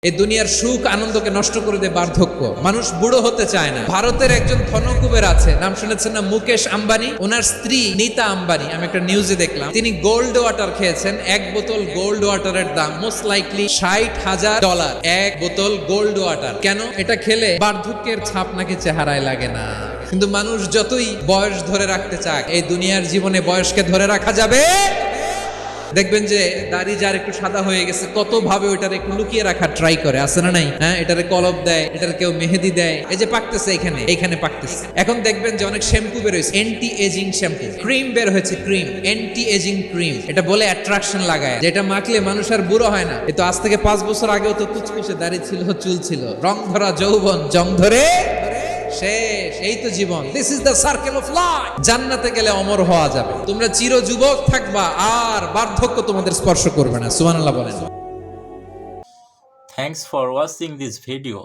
এই দুনিয়ার সুখ আনন্দকে নষ্ট করে দেয় বার্ধক্য। মানুষ বুড়ো হতে চায় না। ভারতের একজন ধনকুবের আছে, নাম শুনেছেন না? মুকেশ আম্বানি। ওনার স্ত্রী নীতা আম্বানি, আমি একটা নিউজে দেখলাম, তিনি গোল্ড ওয়াটার খেয়েছেন। এক বোতল গোল্ড ওয়াটারের দাম মোস্ট লাইকলি $60,000। এক বোতল গোল্ড ওয়াটার। কেন? এটা খেলে বার্ধক্যের ছাপ নাকি চেহারায় লাগে না। কিন্তু মানুষ যতই বয়স ধরে রাখতে চাক, এই দুনিয়ার জীবনে বয়সকে ধরে রাখা যাবে। দেখবেন যে দাড়ি যার একটু সাদা হয়ে গেছে, কত ভাবে ওইটার একটু লুকিয়ে রাখার ট্রাই করে, আছে না নাই? হ্যাঁ, এটারে কলব দেয়, এটার কেউ মেহেদি দেয়। এই যে পাকতেছে এখানে পাকতেছে। এখন দেখবেন যে অনেক শ্যাম্পু বের হয়েছে, অ্যান্টি এজিং শ্যাম্পু, ক্রিম বের হয়েছে, ক্রিম, অ্যান্টি এজিং ক্রিম। এটা বলে অ্যাট্রাকশন লাগায়, যেটা মাখলে মানুষ আর বুড়ো হয় না। এই তো আজ থেকে 5 বছর আগেও তো কুচকুচে দাড়ি ছিল, চুল ছিল, রং ধরা যৌবন, জং ধরে শেষ। এই তো জীবন। This is the circle of life. জান্নাতে গেলে অমর হওয়া যাবে। তোমরা চির যুবক থাকবা, আর বার্ধক্য তোমাদের স্পর্শ করবে না। সুবহানাল্লাহ বলেন। Thanks for watching this video.